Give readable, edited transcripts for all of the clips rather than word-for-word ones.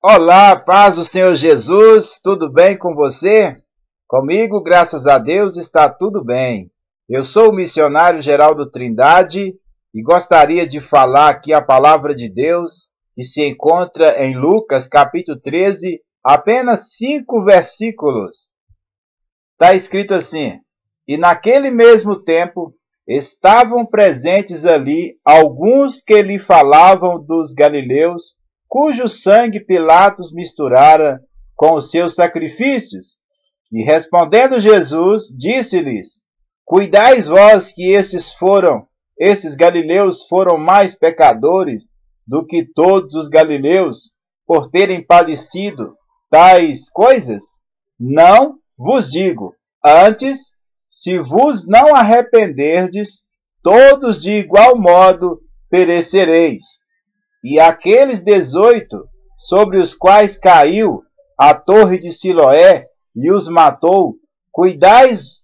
Olá, paz do Senhor Jesus, tudo bem com você? Comigo, graças a Deus, está tudo bem. Eu sou o missionário Geraldo Trindade e gostaria de falar aqui a palavra de Deus que se encontra em Lucas capítulo 13, apenas 5 versículos. Está escrito assim: E naquele mesmo tempo estavam presentes ali alguns que lhe falavam dos galileus, cujo sangue Pilatos misturara com os seus sacrifícios. E respondendo Jesus, disse-lhes: Cuidais vós que esses galileus foram mais pecadores do que todos os galileus, por terem padecido tais coisas? Não vos digo. Antes, se vos não arrependerdes, todos de igual modo perecereis. E aqueles 18, sobre os quais caiu a torre de Siloé e os matou, cuidais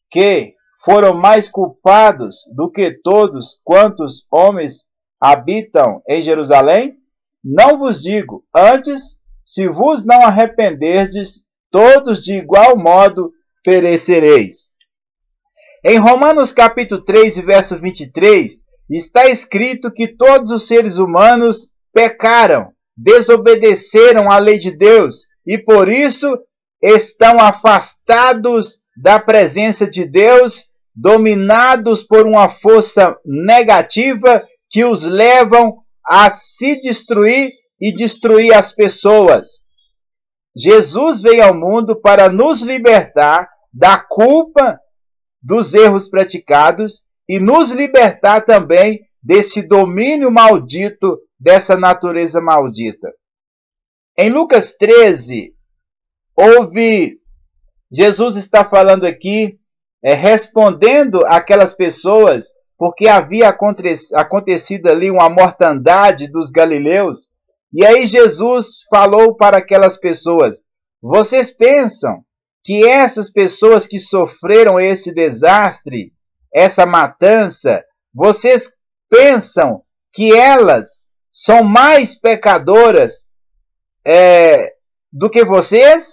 que foram mais culpados do que todos quantos homens habitam em Jerusalém? Não vos digo. Antes, se vos não arrependerdes, todos de igual modo perecereis. Em Romanos capítulo 3, verso 23, está escrito que todos os seres humanos pecaram, desobedeceram à lei de Deus e por isso estão afastados da presença de Deus, dominados por uma força negativa que os levam a se destruir e destruir as pessoas. Jesus veio ao mundo para nos libertar da culpa dos erros praticados e nos libertar também desse domínio maldito, dessa natureza maldita. Em Lucas 13, Jesus está falando aqui, respondendo aquelas pessoas, porque havia acontecido ali uma mortandade dos galileus, e aí Jesus falou para aquelas pessoas: vocês pensam que essas pessoas que sofreram esse desastre, essa matança, vocês pensam que elas são mais pecadoras do que vocês?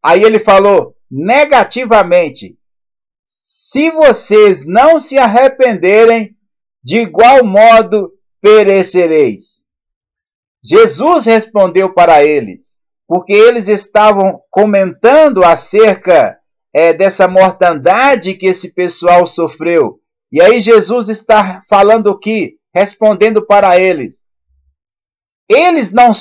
Aí ele falou negativamente: se vocês não se arrependerem, de igual modo perecereis. Jesus respondeu para eles, porque eles estavam comentando acerca dessa mortandade que esse pessoal sofreu. E aí Jesus está falando aqui, respondendo para eles: eles não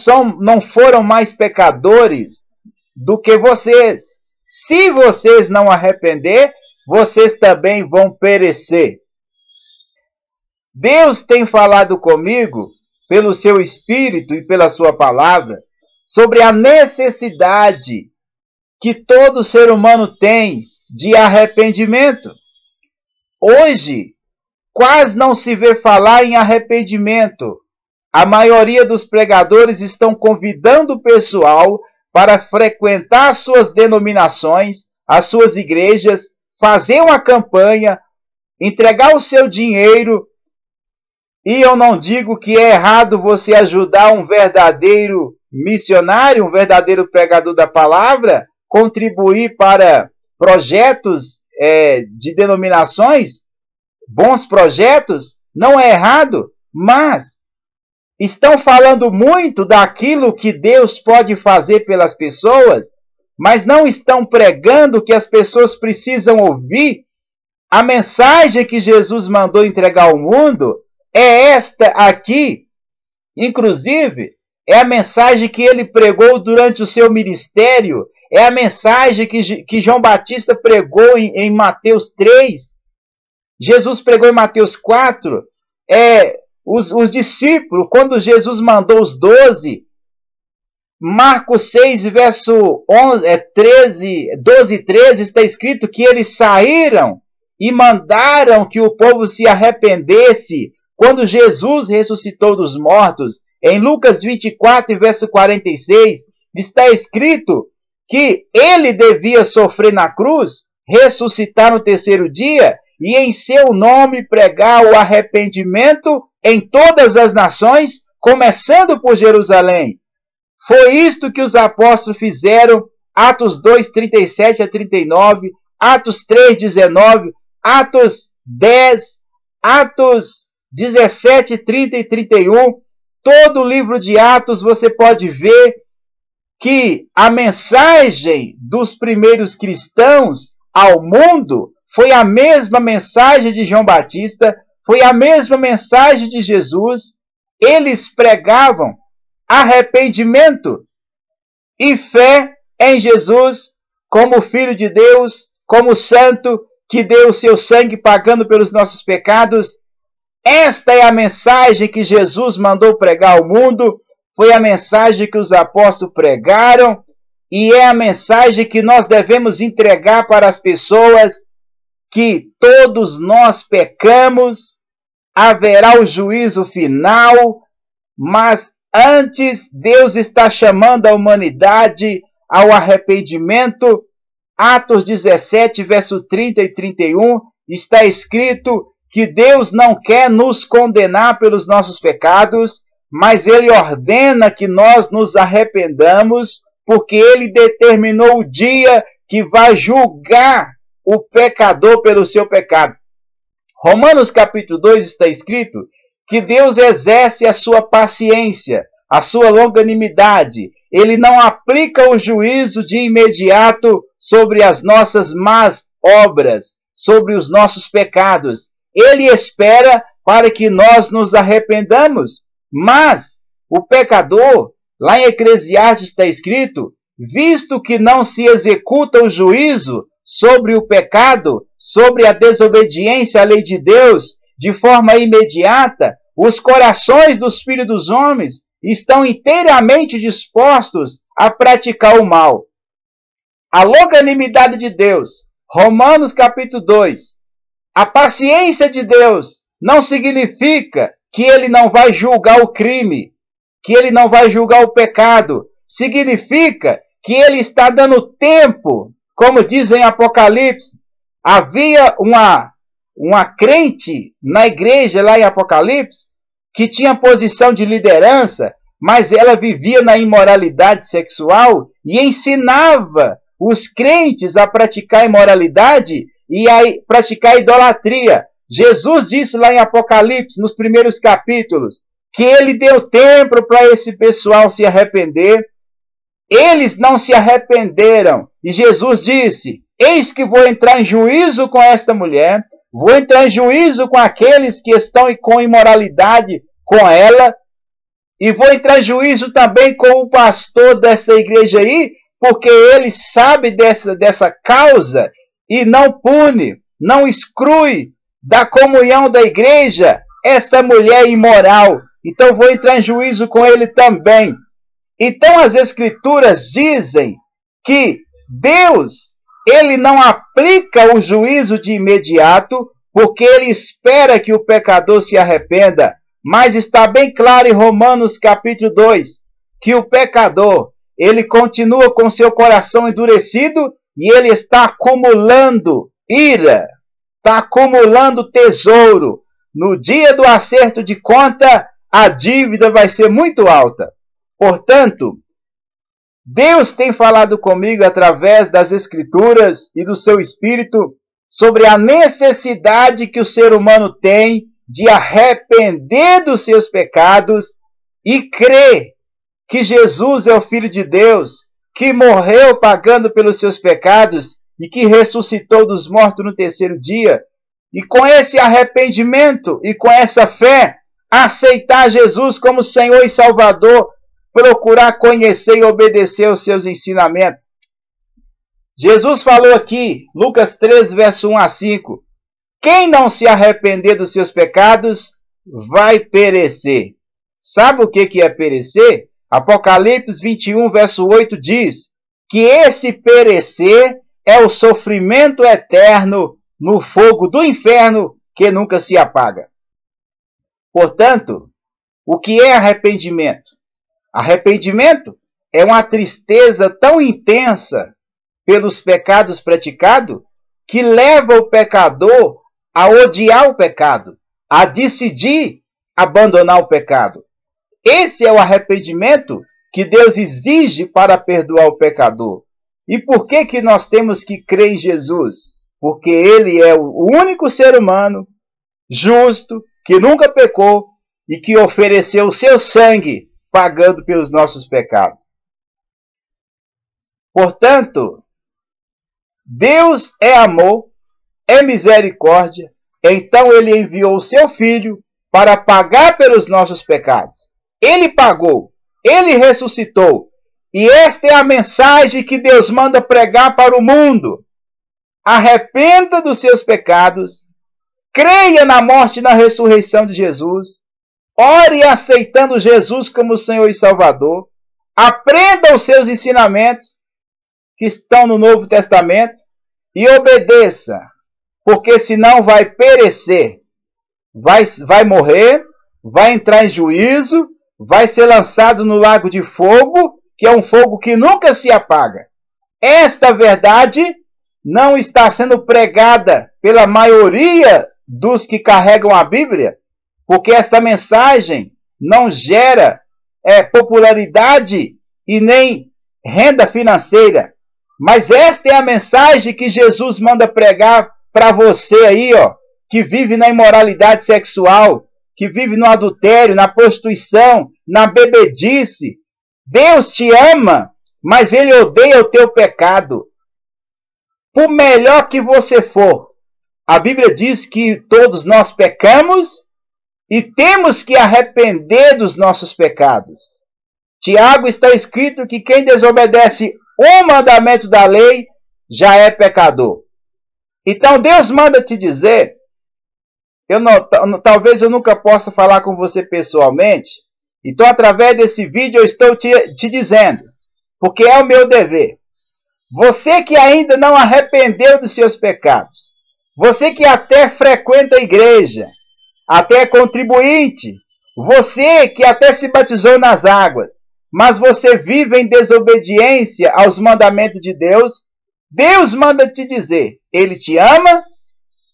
foram mais pecadores do que vocês. Se vocês não arrepender, vocês também vão perecer. Deus tem falado comigo, pelo seu Espírito e pela sua palavra, sobre a necessidade que todo ser humano tem de arrependimento. Hoje, quase não se vê falar em arrependimento. A maioria dos pregadores estão convidando o pessoal para frequentar as suas denominações, as suas igrejas, fazer uma campanha, entregar o seu dinheiro. E eu não digo que é errado você ajudar um verdadeiro missionário, um verdadeiro pregador da palavra, contribuir para projetos de denominações, bons projetos, não é errado, mas estão falando muito daquilo que Deus pode fazer pelas pessoas, mas não estão pregando que as pessoas precisam ouvir. A mensagem que Jesus mandou entregar ao mundo é esta aqui, inclusive, é a mensagem que ele pregou durante o seu ministério, é a mensagem que João Batista pregou em Mateus 3, Jesus pregou em Mateus 4, os discípulos, quando Jesus mandou os 12, Marcos 6, verso 12 e 13, está escrito que eles saíram e mandaram que o povo se arrependesse quando Jesus ressuscitou dos mortos. Em Lucas 24, verso 46, está escrito que ele devia sofrer na cruz, ressuscitar no terceiro dia e em seu nome pregar o arrependimento em todas as nações, começando por Jerusalém. Foi isto que os apóstolos fizeram, Atos 2, 37 a 39, Atos 3, 19, Atos 10, Atos 17, 30 e 31. Todo o livro de Atos você pode ver que a mensagem dos primeiros cristãos ao mundo foi a mesma mensagem de João Batista, foi a mesma mensagem de Jesus. Eles pregavam arrependimento e fé em Jesus como Filho de Deus, como Santo, que deu o seu sangue pagando pelos nossos pecados. Esta é a mensagem que Jesus mandou pregar ao mundo, foi a mensagem que os apóstolos pregaram e é a mensagem que nós devemos entregar para as pessoas, que todos nós pecamos, haverá o juízo final, mas antes Deus está chamando a humanidade ao arrependimento. Atos 17, verso 30 e 31, está escrito que Deus não quer nos condenar pelos nossos pecados, mas Ele ordena que nós nos arrependamos, porque Ele determinou o dia que vai julgar o pecador pelo seu pecado. Romanos capítulo 2 está escrito que Deus exerce a sua paciência, a sua longanimidade. Ele não aplica o juízo de imediato sobre as nossas más obras, sobre os nossos pecados. Ele espera para que nós nos arrependamos. Mas o pecador, lá em Eclesiastes está escrito, visto que não se executa o juízo sobre o pecado, sobre a desobediência à lei de Deus, de forma imediata, os corações dos filhos dos homens estão inteiramente dispostos a praticar o mal. A longanimidade de Deus, Romanos capítulo 2, a paciência de Deus não significa que Ele não vai julgar o crime, que Ele não vai julgar o pecado. Significa que Ele está dando tempo, como diz em Apocalipse. Havia uma crente na igreja lá em Apocalipse que tinha posição de liderança, mas ela vivia na imoralidade sexual e ensinava os crentes a praticar imoralidade e a praticar idolatria. Jesus disse lá em Apocalipse, nos primeiros capítulos, que Ele deu tempo para esse pessoal se arrepender. Eles não se arrependeram. E Jesus disse, eis que vou entrar em juízo com esta mulher, vou entrar em juízo com aqueles que estão com imoralidade com ela, e vou entrar em juízo também com o pastor dessa igreja aí, porque ele sabe dessa causa e não pune, não exclui da comunhão da igreja esta mulher imoral. Então vou entrar em juízo com ele também. Então as escrituras dizem que Deus, Ele não aplica o juízo de imediato, porque Ele espera que o pecador se arrependa. Mas está bem claro em Romanos capítulo 2, que o pecador, ele continua com seu coração endurecido e ele está acumulando ira, está acumulando tesouro. No dia do acerto de conta, a dívida vai ser muito alta. Portanto, Deus tem falado comigo através das Escrituras e do seu Espírito sobre a necessidade que o ser humano tem de arrepender dos seus pecados e crer que Jesus é o Filho de Deus, que morreu pagando pelos seus pecados e que ressuscitou dos mortos no terceiro dia. E com esse arrependimento e com essa fé, aceitar Jesus como Senhor e Salvador, procurar conhecer e obedecer os seus ensinamentos. Jesus falou aqui, Lucas 13, verso 1 a 5, quem não se arrepender dos seus pecados, vai perecer. Sabe o que é perecer? Apocalipse 21, verso 8 diz que esse perecer é o sofrimento eterno no fogo do inferno que nunca se apaga. Portanto, o que é arrependimento? Arrependimento é uma tristeza tão intensa pelos pecados praticados que leva o pecador a odiar o pecado, a decidir abandonar o pecado. Esse é o arrependimento que Deus exige para perdoar o pecador. E por que que nós temos que crer em Jesus? Porque ele é o único ser humano justo, que nunca pecou e que ofereceu o seu sangue pagando pelos nossos pecados. Portanto, Deus é amor, é misericórdia, então ele enviou o seu Filho para pagar pelos nossos pecados. Ele pagou, ele ressuscitou. E esta é a mensagem que Deus manda pregar para o mundo. Arrependa dos seus pecados, creia na morte e na ressurreição de Jesus, ore aceitando Jesus como Senhor e Salvador, aprenda os seus ensinamentos que estão no Novo Testamento e obedeça, porque senão vai perecer, vai morrer, vai entrar em juízo, vai ser lançado no lago de fogo, que é um fogo que nunca se apaga. Esta verdade não está sendo pregada pela maioria dos que carregam a Bíblia, porque esta mensagem não gera popularidade e nem renda financeira. Mas esta é a mensagem que Jesus manda pregar para você aí, que vive na imoralidade sexual, que vive no adultério, na prostituição, na bebedice. Deus te ama, mas ele odeia o teu pecado. Por melhor que você for, a Bíblia diz que todos nós pecamos e temos que arrepender dos nossos pecados. Tiago está escrito que quem desobedece um mandamento da lei já é pecador. Então Deus manda te dizer, talvez eu nunca possa falar com você pessoalmente, então através desse vídeo eu estou te dizendo, porque é o meu dever. Você que ainda não arrependeu dos seus pecados, você que até frequenta a igreja, até é contribuinte, você que até se batizou nas águas, mas você vive em desobediência aos mandamentos de Deus, Deus manda te dizer, ele te ama,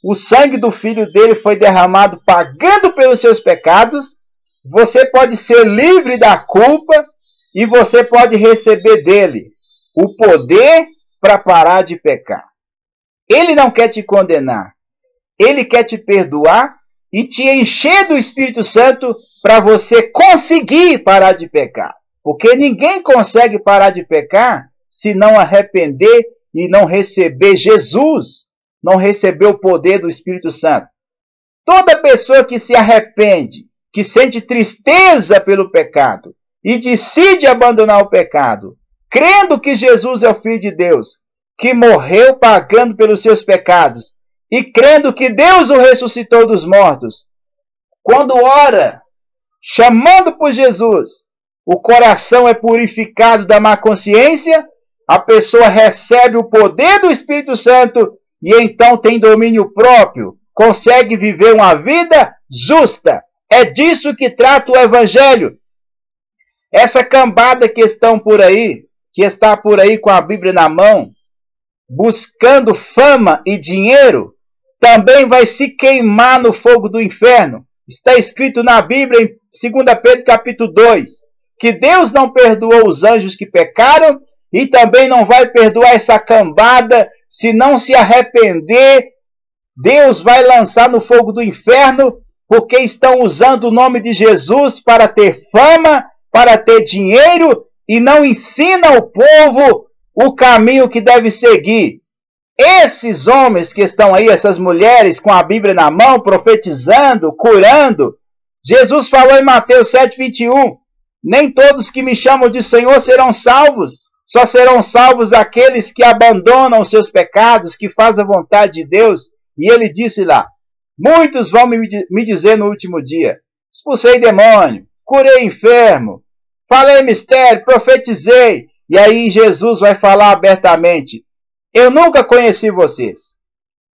o sangue do Filho dele foi derramado pagando pelos seus pecados, você pode ser livre da culpa e você pode receber dele o poder para parar de pecar. Ele não quer te condenar, ele quer te perdoar e te encher do Espírito Santo para você conseguir parar de pecar. Porque ninguém consegue parar de pecar se não arrepender e não receber Jesus, não receber o poder do Espírito Santo. Toda pessoa que se arrepende, que sente tristeza pelo pecado e decide abandonar o pecado, crendo que Jesus é o Filho de Deus, que morreu pagando pelos seus pecados e crendo que Deus o ressuscitou dos mortos, quando ora, chamando por Jesus, o coração é purificado da má consciência, a pessoa recebe o poder do Espírito Santo e então tem domínio próprio, consegue viver uma vida justa. É disso que trata o Evangelho. Essa cambada que está por aí com a Bíblia na mão, buscando fama e dinheiro, também vai se queimar no fogo do inferno. Está escrito na Bíblia, em 2 Pedro capítulo 2, que Deus não perdoou os anjos que pecaram e também não vai perdoar essa cambada se não se arrepender. Deus vai lançar no fogo do inferno porque estão usando o nome de Jesus para ter fama, para ter dinheiro e não ensinam ao povo o caminho que deve seguir. Esses homens que estão aí, essas mulheres com a Bíblia na mão, profetizando, curando, Jesus falou em Mateus 7,21, nem todos que me chamam de Senhor serão salvos, só serão salvos aqueles que abandonam os seus pecados, que fazem a vontade de Deus. E ele disse lá, muitos vão me dizer no último dia, expulsei demônio, curei enfermo, falei mistério, profetizei. E aí Jesus vai falar abertamente, eu nunca conheci vocês.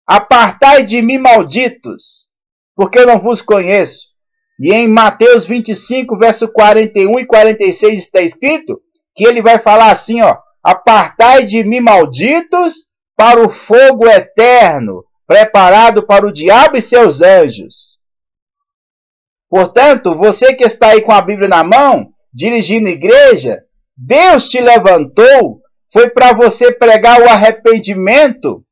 Apartai de mim, malditos, porque eu não vos conheço. E em Mateus 25, verso 41 e 46 está escrito que ele vai falar assim, apartai de mim, malditos, para o fogo eterno, preparado para o diabo e seus anjos. Portanto, você que está aí com a Bíblia na mão, dirigindo a igreja, Deus te levantou, foi para você pregar o arrependimento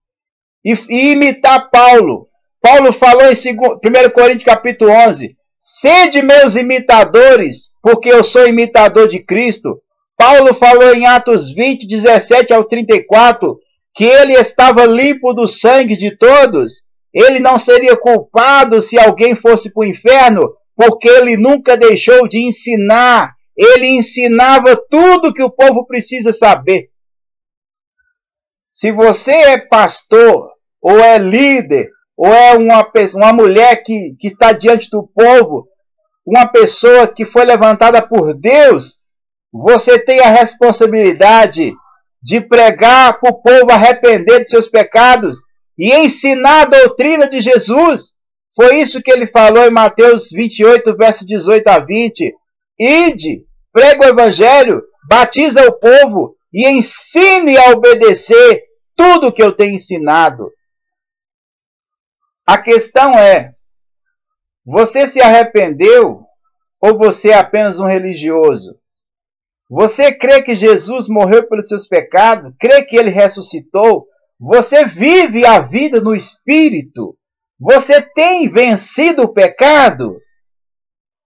e imitar Paulo. Paulo falou em 1 Coríntios capítulo 11, sede meus imitadores, porque eu sou imitador de Cristo. Paulo falou em Atos 20, 17 ao 34, que ele estava limpo do sangue de todos. Ele não seria culpado se alguém fosse para o inferno, porque ele nunca deixou de ensinar. Ele ensinava tudo que o povo precisa saber. Se você é pastor, ou é líder, ou é uma mulher que está diante do povo, uma pessoa que foi levantada por Deus, você tem a responsabilidade de pregar para o povo arrepender de seus pecados e ensinar a doutrina de Jesus. Foi isso que ele falou em Mateus 28, verso 18 a 20. Ide, prega o evangelho, batiza o povo e ensine a obedecer tudo que eu tenho ensinado. A questão é, você se arrependeu ou você é apenas um religioso? Você crê que Jesus morreu pelos seus pecados? Crê que ele ressuscitou? Você vive a vida no Espírito? Você tem vencido o pecado?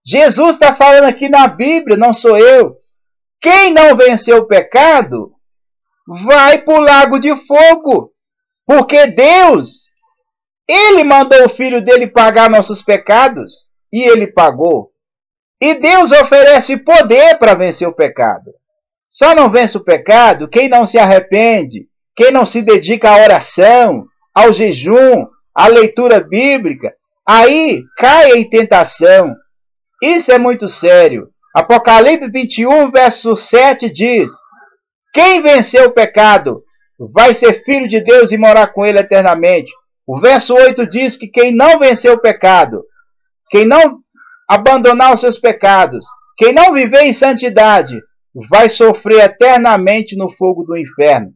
Jesus está falando aqui na Bíblia, não sou eu. Quem não venceu o pecado, vai para o lago de fogo. Porque Deus, Ele mandou o Filho dele pagar nossos pecados. E Ele pagou. E Deus oferece poder para vencer o pecado. Só não vence o pecado quem não se arrepende, quem não se dedica à oração, ao jejum, à leitura bíblica. Aí cai em tentação. Isso é muito sério. Apocalipse 21, verso 7 diz: quem venceu o pecado vai ser filho de Deus e morar com ele eternamente. O verso 8 diz que quem não venceu o pecado, quem não abandonar os seus pecados, quem não viver em santidade, vai sofrer eternamente no fogo do inferno.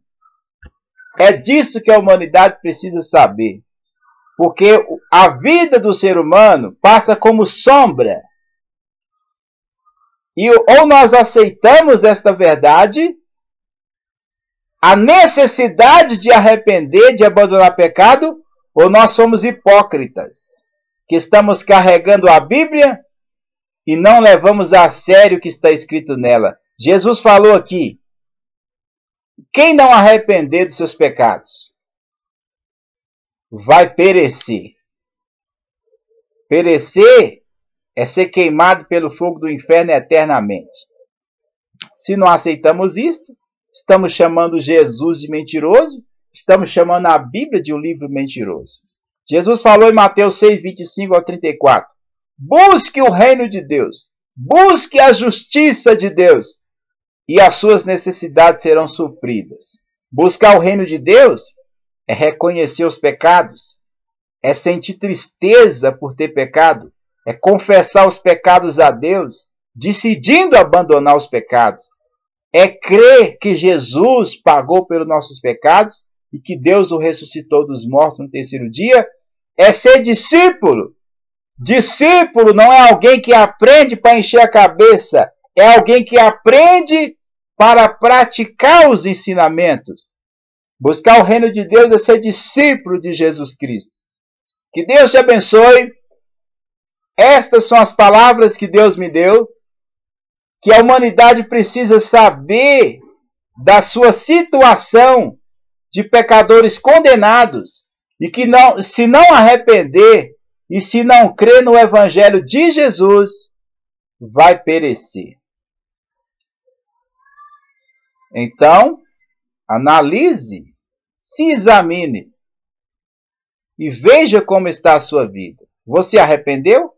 É disso que a humanidade precisa saber. Porque a vida do ser humano passa como sombra. E ou nós aceitamos esta verdade, a necessidade de arrepender, de abandonar pecado, ou nós somos hipócritas, que estamos carregando a Bíblia e não levamos a sério o que está escrito nela. Jesus falou aqui, quem não arrepender dos seus pecados vai perecer. Perecer é ser queimado pelo fogo do inferno eternamente. Se não aceitamos isto, estamos chamando Jesus de mentiroso, estamos chamando a Bíblia de um livro mentiroso. Jesus falou em Mateus 6, 25 ao 34, busque o reino de Deus, busque a justiça de Deus, e as suas necessidades serão supridas. Buscar o reino de Deus é reconhecer os pecados, é sentir tristeza por ter pecado, é confessar os pecados a Deus, decidindo abandonar os pecados. É crer que Jesus pagou pelos nossos pecados e que Deus o ressuscitou dos mortos no terceiro dia. É ser discípulo. Discípulo não é alguém que aprende para encher a cabeça, é alguém que aprende para praticar os ensinamentos. Buscar o reino de Deus é ser discípulo de Jesus Cristo. Que Deus te abençoe. Estas são as palavras que Deus me deu, que a humanidade precisa saber da sua situação de pecadores condenados e que não, se não arrepender e se não crer no Evangelho de Jesus, vai perecer. Então, analise, se examine e veja como está a sua vida. Você arrependeu?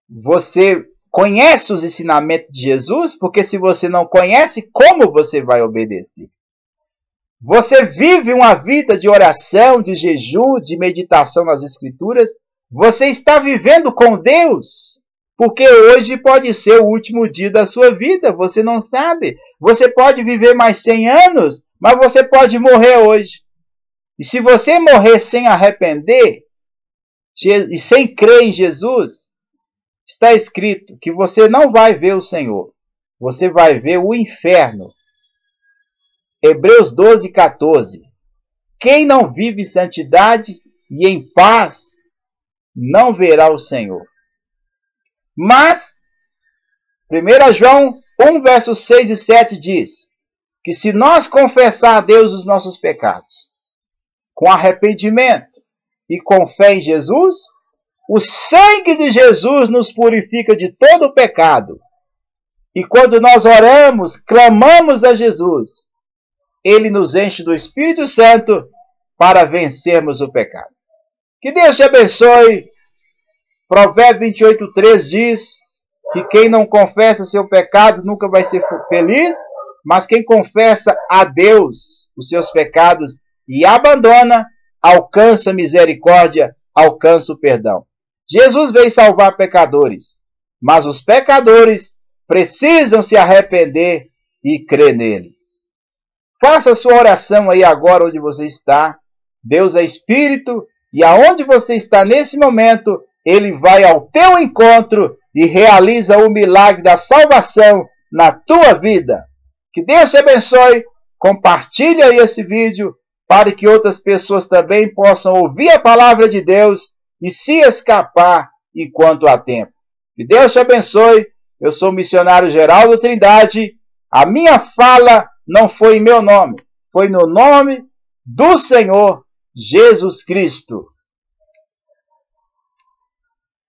Você conhece os ensinamentos de Jesus? Porque se você não conhece, como você vai obedecer? Você vive uma vida de oração, de jejum, de meditação nas Escrituras? Você está vivendo com Deus? Porque hoje pode ser o último dia da sua vida, você não sabe. Você pode viver mais 100 anos, mas você pode morrer hoje. E se você morrer sem arrepender e sem crer em Jesus, está escrito que você não vai ver o Senhor. você vai ver o inferno. Hebreus 12, 14. Quem não vive em santidade e em paz, não verá o Senhor. Mas, 1 João 1, versos 6 e 7 diz que se nós confessar a Deus os nossos pecados, com arrependimento e com fé em Jesus, o sangue de Jesus nos purifica de todo o pecado. E quando nós oramos, clamamos a Jesus, Ele nos enche do Espírito Santo para vencermos o pecado. Que Deus te abençoe. Provérbios 28, 3 diz que quem não confessa seu pecado nunca vai ser feliz, mas quem confessa a Deus os seus pecados e abandona, alcança misericórdia, alcança o perdão. Jesus veio salvar pecadores, mas os pecadores precisam se arrepender e crer nele. Faça a sua oração aí agora onde você está. Deus é Espírito e aonde você está nesse momento, Ele vai ao teu encontro e realiza o milagre da salvação na tua vida. Que Deus te abençoe. Compartilhe aí esse vídeo para que outras pessoas também possam ouvir a palavra de Deus e se escapar enquanto há tempo. Que Deus te abençoe. Eu sou o missionário Geraldo Trindade. A minha fala não foi em meu nome, foi no nome do Senhor Jesus Cristo.